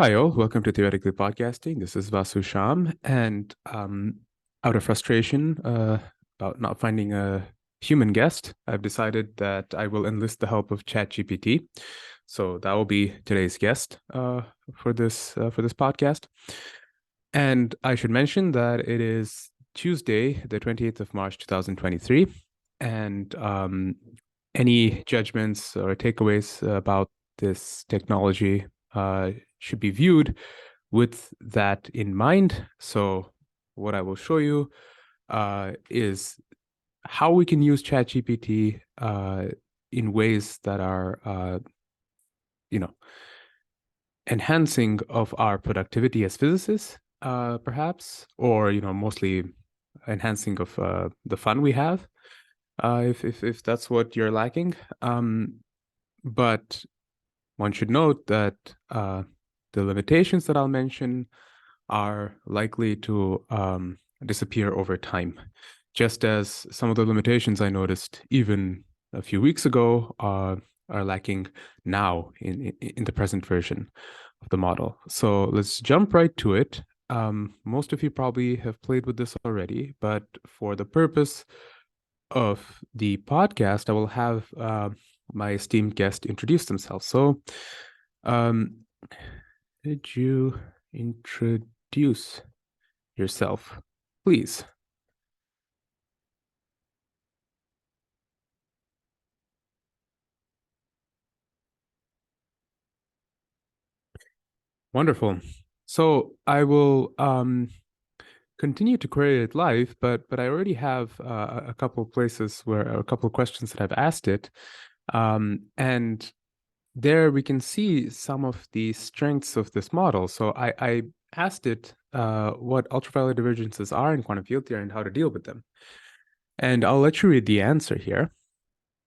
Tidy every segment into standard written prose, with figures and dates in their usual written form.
Hi, all. Welcome to Theoretically Podcasting. This is Vasu Sham. And out of frustration about not finding a human guest, I've decided that I will enlist the help of ChatGPT. So that will be today's guest for this podcast. And I should mention that it is Tuesday, the 28th of March, 2023. And any judgments or takeaways about this technology should be viewed with that in mind. So, what I will show you is how we can use ChatGPT in ways that are, you know, enhancing of our productivity as physicists, perhaps, or mostly enhancing of the fun we have, if that's what you're lacking. But one should note that the limitations that I'll mention are likely to disappear over time, just as some of the limitations I noticed even a few weeks ago are lacking now in the present version of the model. So let's jump right to it. Most of you probably have played with this already, but for the purpose of the podcast, I will have my esteemed guest introduce themselves. So, did you introduce yourself, please? Wonderful. So I will continue to query it live, but I already have a couple of places where a couple of questions that I've asked it, and there we can see some of the strengths of this model. So I asked it what ultraviolet divergences are in quantum field theory and how to deal with them. And I'll let you read the answer here.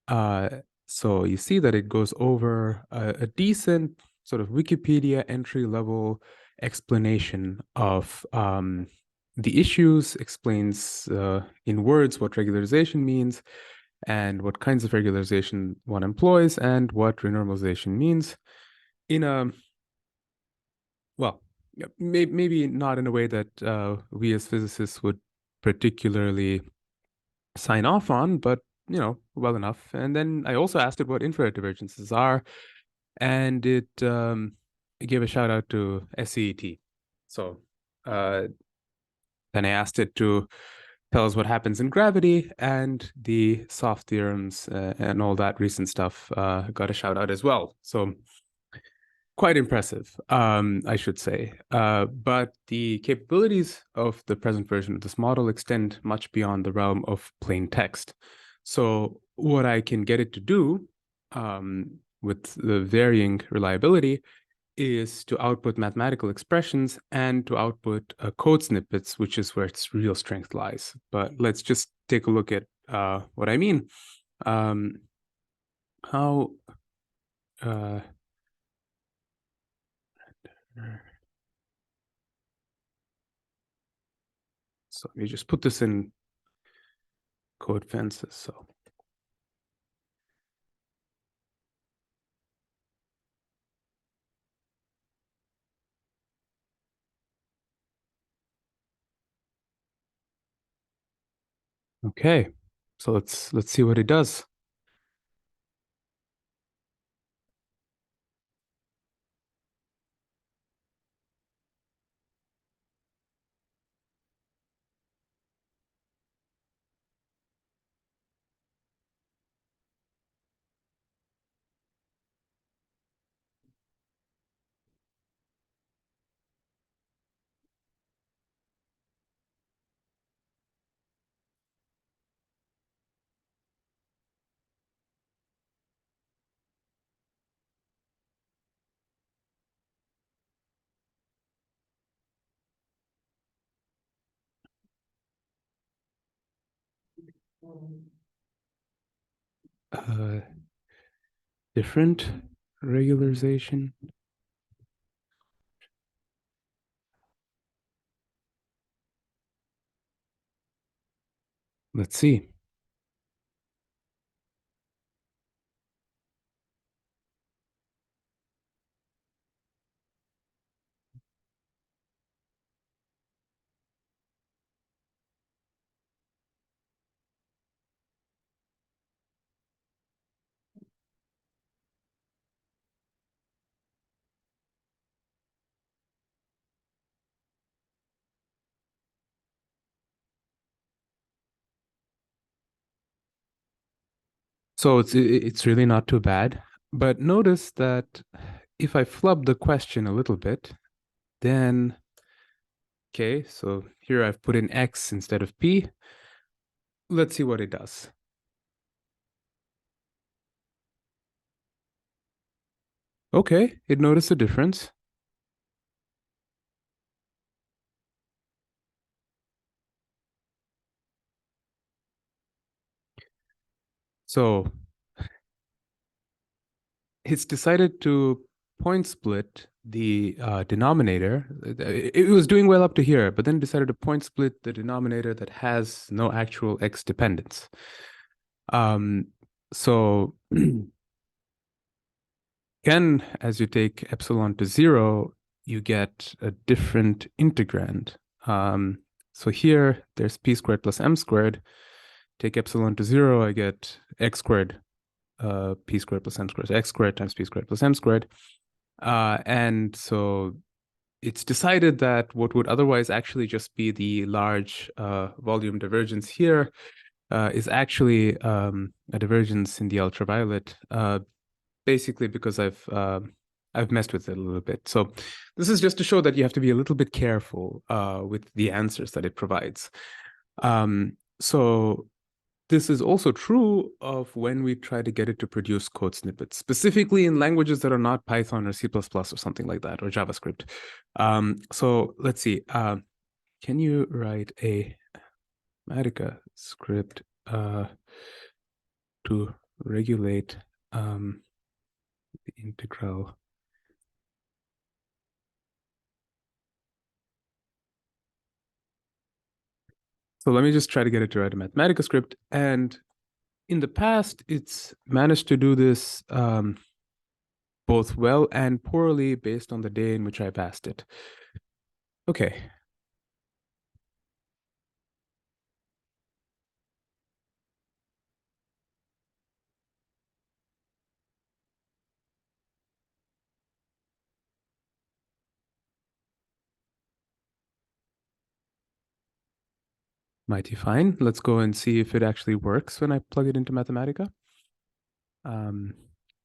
Uh, so you see that it goes over a decent sort of Wikipedia entry level explanation of the issues, explains in words what regularization means and what kinds of regularization one employs and what renormalization means in a, well, maybe not in a way that we as physicists would particularly sign off on, but well enough. And then I also asked it what infrared divergences are, and it gave a shout out to SEET. So uh, then I asked it to tell us what happens in gravity, and the soft theorems and all that recent stuff got a shout out as well. So quite impressive, I should say. But the capabilities of the present version of this model extend much beyond the realm of plain text. So what I can get it to do with the varying reliability is to output mathematical expressions and to output code snippets, which is where its real strength lies. But let's just take a look at what I mean. Um, how uh, so let me just put this in code fences. So okay, so let's see what it does. Uh, different regularization. Let's see. So it's really not too bad. But notice that if I flub the question a little bit, then okay, so here I've put in X instead of P. Let's see what it does. Okay, it noticed a difference. So it's decided to point split the denominator. It was doing well up to here, but then decided to point split the denominator that has no actual X dependence. Um, so again, as you take epsilon to zero, you get a different integrand. So here there's p squared plus m squared. Take epsilon to zero, I get x squared, p squared plus m squared, so x squared times p squared plus m squared. And so it's decided that what would otherwise actually just be the large volume divergence here is actually a divergence in the ultraviolet, basically because I've messed with it a little bit. So this is just to show that you have to be a little bit careful with the answers that it provides. So this is also true of when we try to get it to produce code snippets, specifically in languages that are not Python or C++ or something like that, or JavaScript. So let's see. Can you write a Mathematica script to regulate the integral? So let me just try to get it to write a Mathematica script. And in the past, it's managed to do this both well and poorly based on the day in which I've asked it. Okay. Mighty fine. Let's go and see if it actually works when I plug it into Mathematica. Um,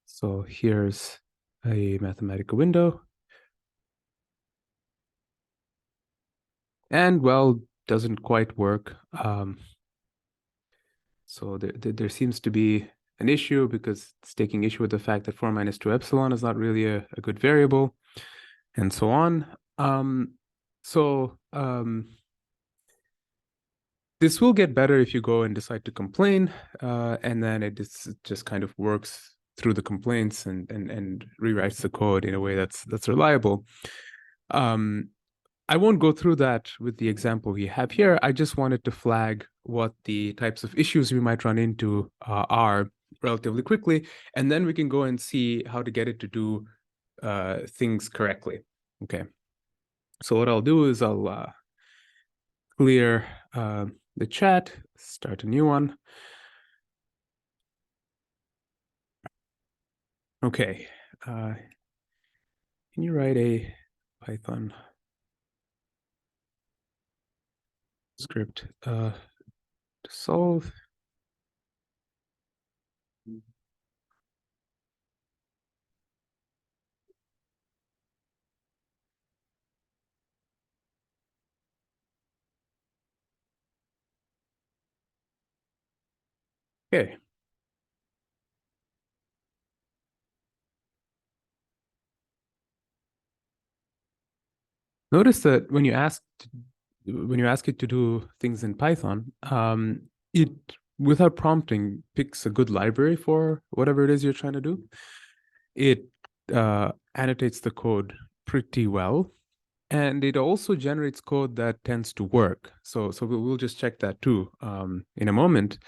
so here's a Mathematica window. And well, doesn't quite work. So there seems to be an issue because it's taking issue with the fact that 4 minus 2 epsilon is not really a good variable, and so on. So this will get better if you go and decide to complain, and then it just kind of works through the complaints and rewrites the code in a way that's reliable. I won't go through that with the example we have here. I just wanted to flag what the types of issues we might run into are relatively quickly, and then we can go and see how to get it to do things correctly. Okay. So what I'll do is I'll clear the chat, start a new one. Okay. Can you write a Python script to solve? Okay. Notice that when you ask it to do things in Python, it without prompting picks a good library for whatever it is you're trying to do. It annotates the code pretty well, and it also generates code that tends to work. So we'll just check that too in a moment.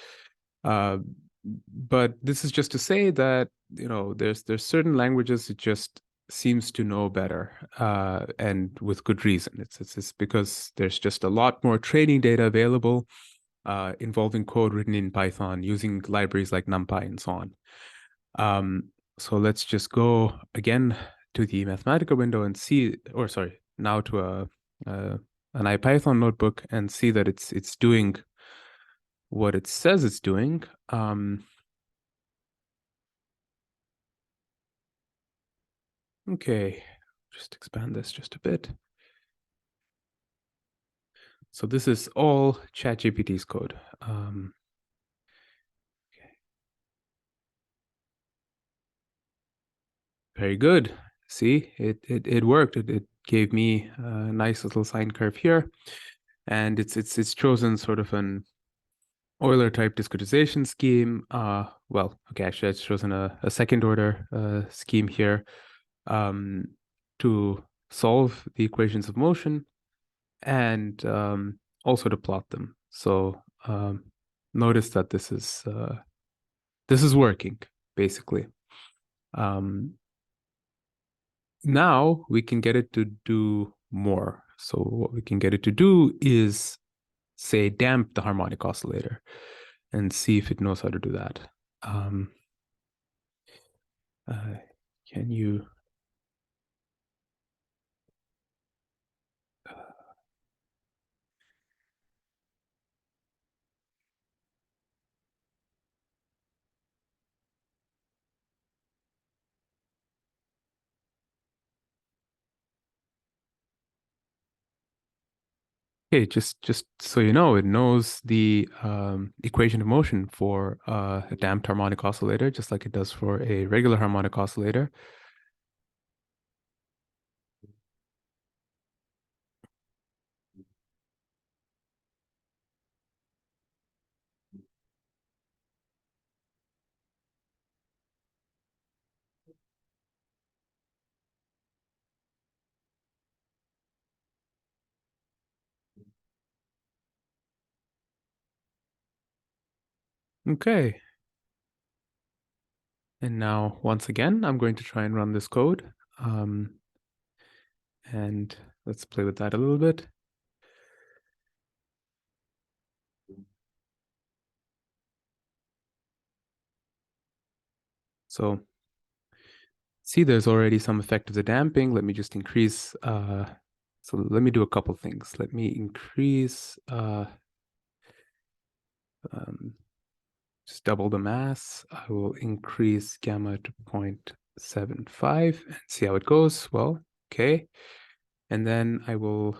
But this is just to say that there's certain languages it just seems to know better, and with good reason. It's because there's just a lot more training data available involving code written in Python using libraries like NumPy and so on. So let's just go again to the Mathematica window and see, or sorry, now to an IPython notebook and see that it's doing what it says it's doing. Okay, just expand this just a bit. So this is all ChatGPT's code. Okay. Very good. See, it worked. It gave me a nice little sine curve here, and it's chosen sort of an Euler type discretization scheme. Well, okay, actually, it's chosen a second order scheme here um, to solve the equations of motion and also to plot them. So notice that this is working basically. Now we can get it to do more. So what we can get it to do is say damp the harmonic oscillator and see if it knows how to do that. Um, uh, can you Okay, just so you know, it knows the equation of motion for a damped harmonic oscillator, just like it does for a regular harmonic oscillator. Okay, and now once again, I'm going to try and run this code. And let's play with that a little bit. So see, there's already some effect of the damping. Let me just increase. So let me do a couple things. Let me increase, um, just double the mass. I will increase gamma to 0.75 and see how it goes. Well, okay. And then I will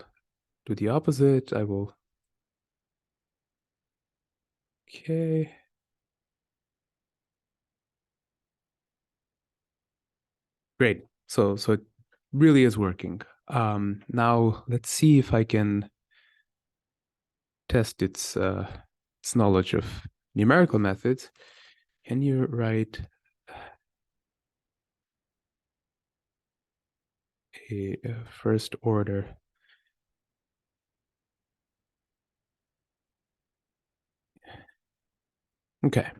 do the opposite. I will, okay. Great. So it really is working. Now let's see if I can test its knowledge of numerical methods. Can you write a first order? Okay.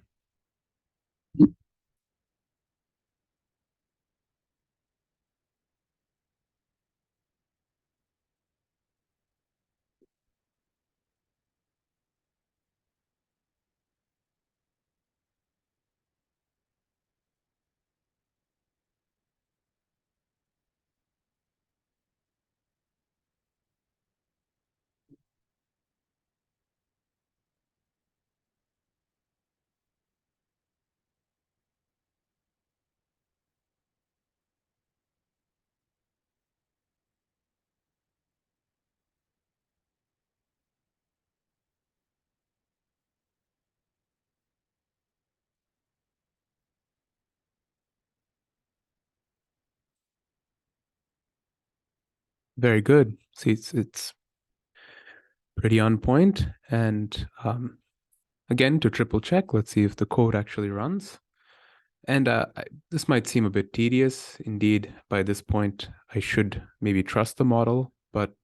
Very good. See, it's pretty on point. And again, to triple check, let's see if the code actually runs. And this might seem a bit tedious. Indeed, by this point, I should maybe trust the model, but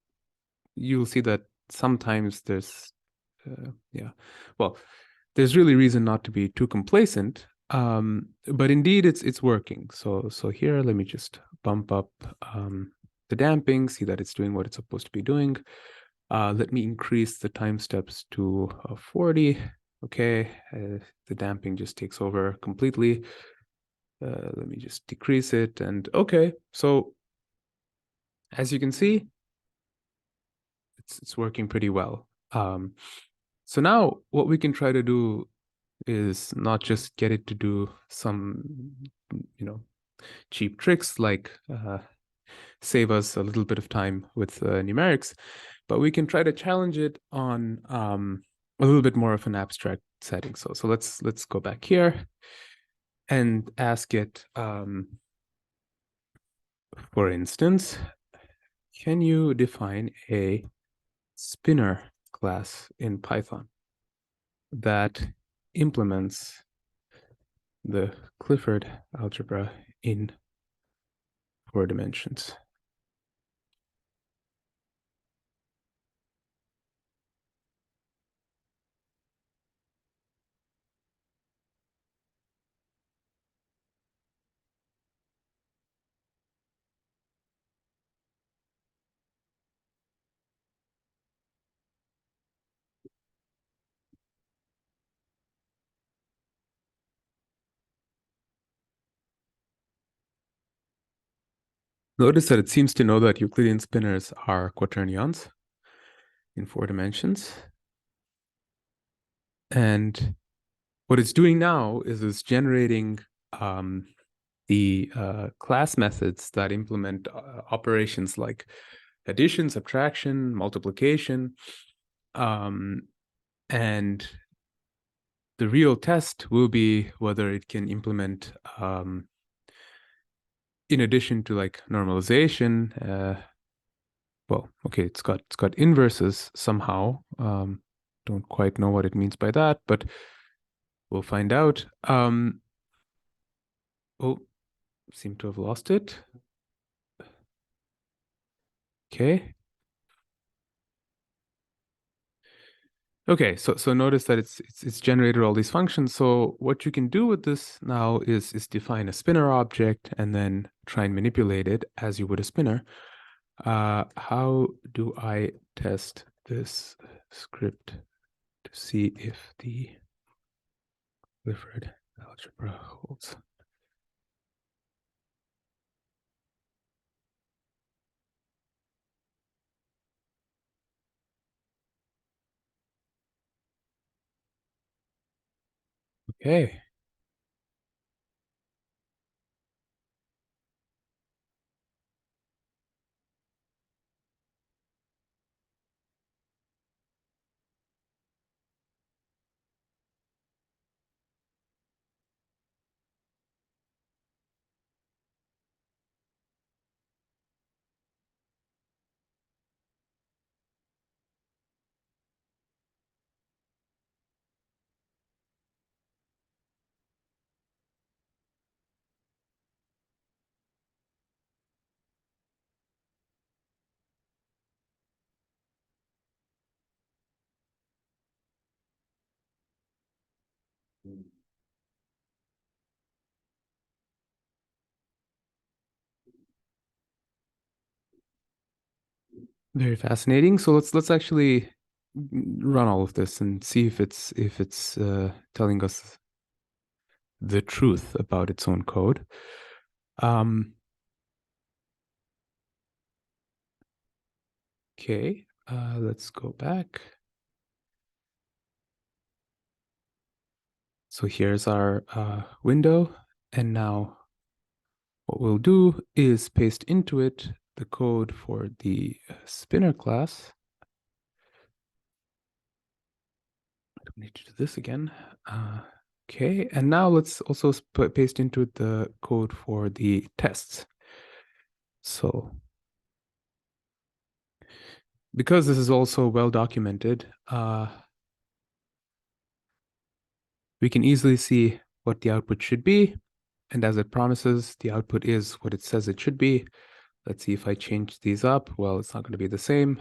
you'll see that sometimes yeah, well, there's really reason not to be too complacent. But indeed, it's working. So here, let me just bump up the damping, see that it's doing what it's supposed to be doing. Let me increase the time steps to 40. Okay, the damping just takes over completely. Let me just decrease it. And okay, so as you can see, it's working pretty well. So now what we can try to do is not just get it to do some, cheap tricks like save us a little bit of time with numerics, but we can try to challenge it on a little bit more of an abstract setting. So let's go back here and ask it, for instance, can you define a spinner class in Python that implements the Clifford algebra in 4 dimensions? Notice that it seems to know that Euclidean spinners are quaternions in 4 dimensions. And what it's doing now is it's generating the class methods that implement operations like addition, subtraction, multiplication. And the real test will be whether it can implement, in addition to like normalization, well, okay, it's got inverses somehow. Don't quite know what it means by that, but we'll find out. Oh, seem to have lost it. Okay. Okay, so notice that it's generated all these functions. So what you can do with this now is define a spinner object and then try and manipulate it as you would a spinner. How do I test this script to see if the Clifford algebra holds? Okay. Very fascinating. So let's actually run all of this and see if it's telling us the truth about its own code. Okay, let's go back. So here's our window, and now what we'll do is paste into it the code for the spinner class. I don't need to do this again. Okay, and now let's also paste into it the code for the tests. So because this is also well documented, we can easily see what the output should be. And as it promises, the output is what it says it should be. Let's see if I change these up. Well, it's not going to be the same.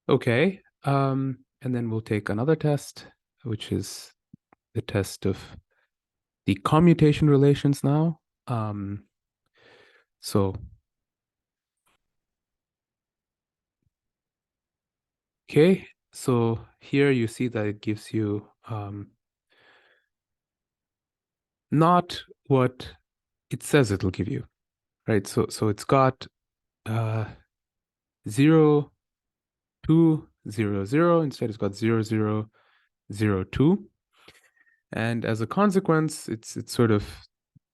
Okay. And then we'll take another test, which is the test of the commutation relations now. So, okay. So here you see that it gives you not what it says it'll give you, right? So it's got 0, 2, 0, 0. Instead, it's got 0, 0, 0, 2. And as a consequence, it's sort of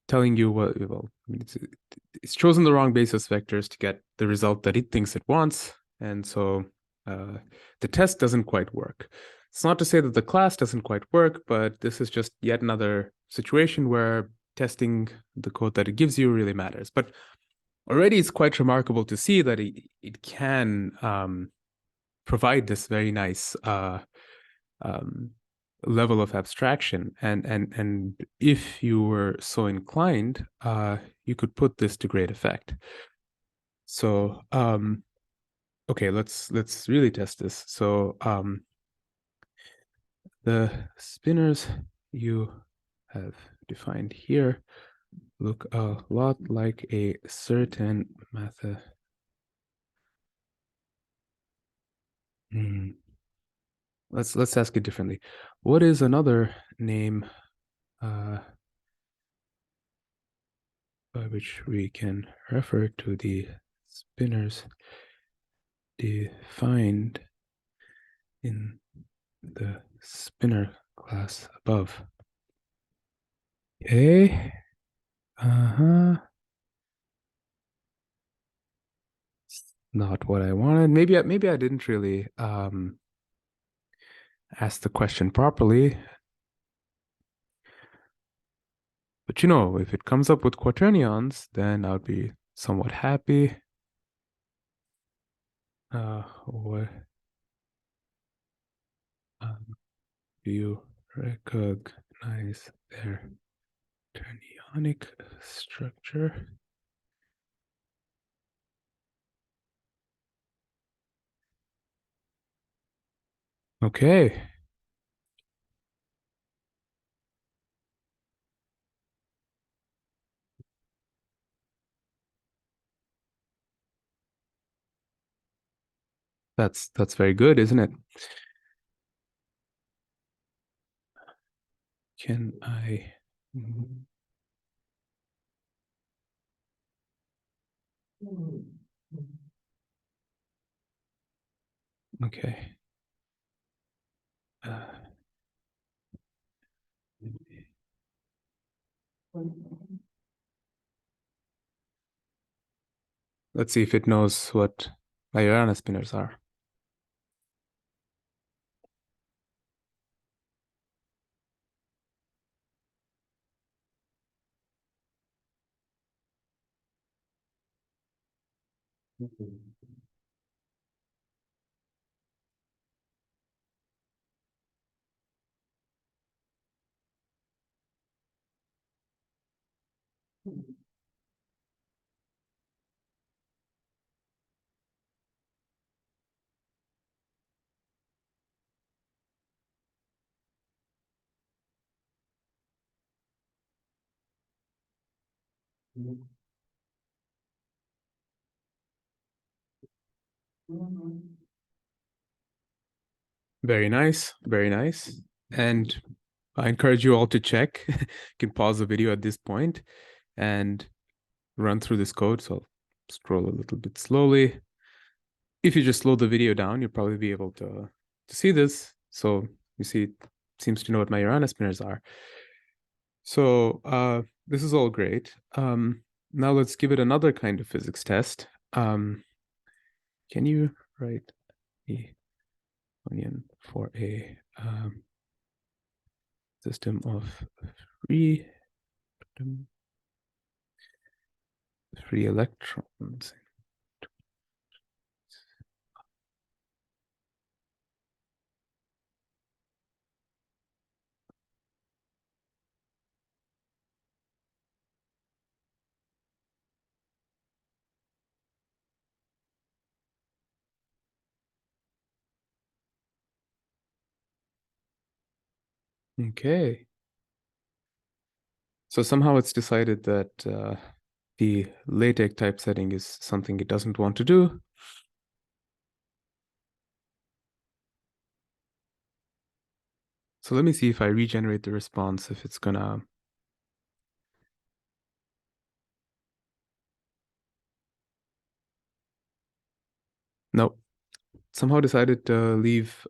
telling you what, well, I mean, it's chosen the wrong basis vectors to get the result that it thinks it wants. And so the test doesn't quite work. It's not to say that the class doesn't quite work, but this is just yet another situation where testing the code that it gives you really matters. But already it's quite remarkable to see that it can provide this very nice um, level of abstraction. And if you were so inclined, you could put this to great effect. So okay, let's really test this. So the spinners you have defined here look a lot like a certain method. Let's ask it differently. What is another name by which we can refer to the spinners defined in the spinner class above? Okay. Uh-huh. Not what I wanted. Maybe I didn't really ask the question properly. But you know, if it comes up with quaternions, then I'll be somewhat happy. What do you recognize their quaternionic structure? Okay. That's very good, isn't it? Can I okay. Uh, let's see if it knows what Majorana spinners are. Very nice, very nice. And I encourage you all to check. You can pause the video at this point and run through this code. So I'll scroll a little bit slowly. If you just slow the video down, you'll probably be able to see this. So you see, it seems to know what Majorana spinners are. So this is all great. Now let's give it another kind of physics test. Can you write a onion for a system of free free electrons? Okay. So somehow it's decided that the LaTeX typesetting is something it doesn't want to do. So let me see if I regenerate the response, if it's gonna. Nope. Somehow decided to leave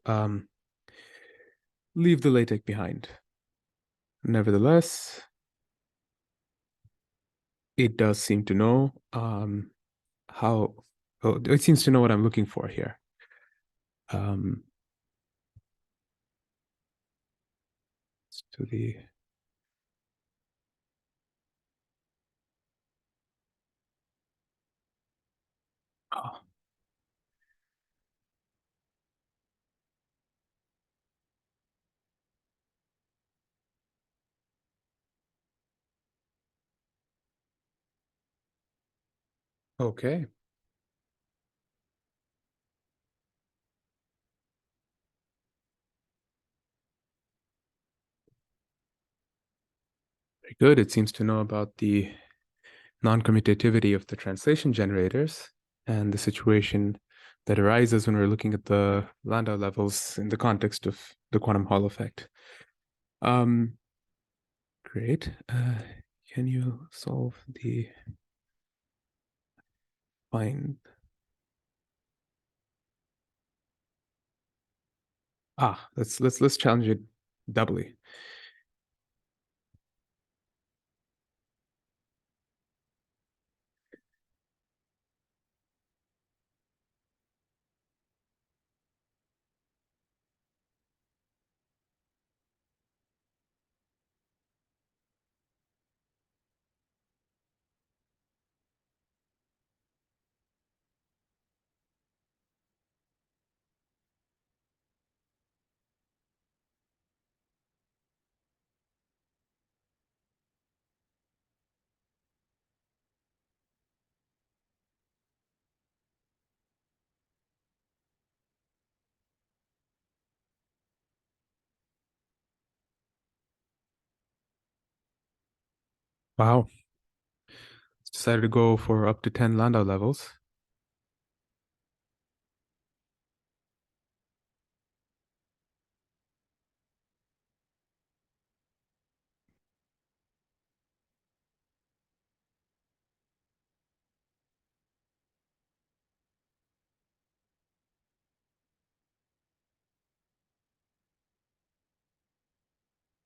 the LaTeX behind. Nevertheless, it does seem to know how, oh, it seems to know what I'm looking for here. Um, to the, oh, okay, very good. It seems to know about the non-commutativity of the translation generators and the situation that arises when we're looking at the Landau levels in the context of the quantum Hall effect. Great. Can you solve the find? Let's challenge it doubly. Wow. Decided to go for up to 10 Landau levels.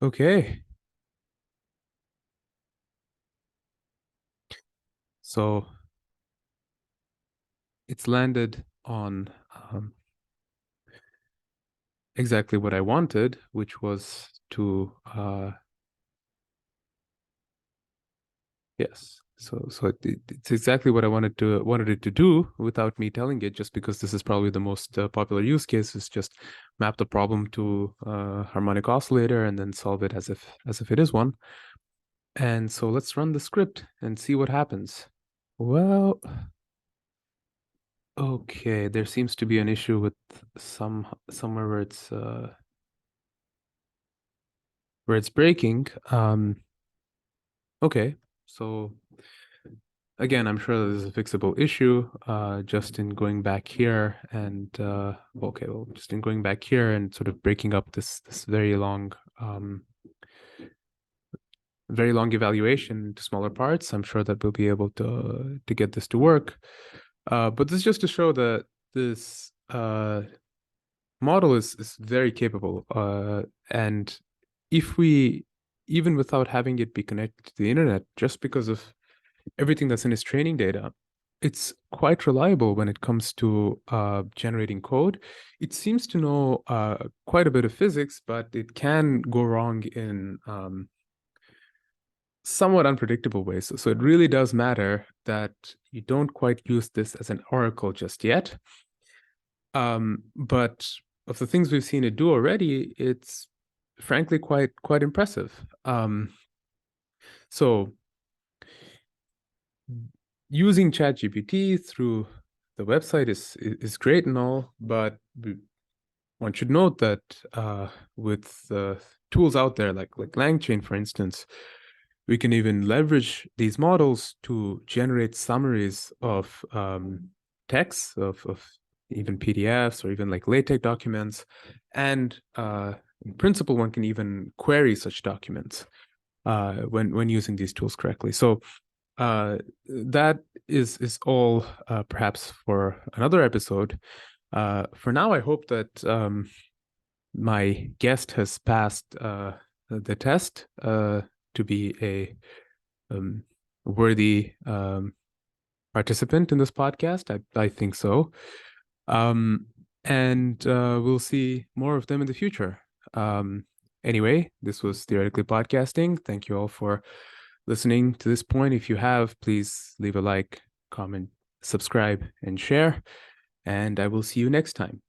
Okay. So it's landed on exactly what I wanted, which was to yes. It's exactly what I wanted it to do without me telling it, just because this is probably the most popular use case, is just map the problem to a harmonic oscillator and then solve it as if it is one. And so let's run the script and see what happens. Well, okay, there seems to be an issue with somewhere where it's breaking. Okay, so again, I'm sure this is a fixable issue. Just in going back here and okay, well, just in going back here and sort of breaking up this very long evaluation into smaller parts, I'm sure that we'll be able to get this to work. But this is just to show that this model is very capable. And if we, even without having it be connected to the internet, just because of everything that's in its training data, it's quite reliable when it comes to generating code. It seems to know quite a bit of physics, but it can go wrong in somewhat unpredictable ways. So it really does matter that you don't quite use this as an oracle just yet. But of the things we've seen it do already, it's frankly quite impressive. So using ChatGPT through the website is great and all, but one should note that with tools out there like LangChain, for instance, we can even leverage these models to generate summaries of texts of even PDFs or even like LaTeX documents, and in principle, one can even query such documents when using these tools correctly. So that is all perhaps for another episode. For now, I hope that my guest has passed the test to be a worthy participant in this podcast? I think so. Um, and we'll see more of them in the future. Anyway, this was Theoretically Podcasting. Thank you all for listening to this point. If you have, please leave a like, comment, subscribe, and share. And I will see you next time.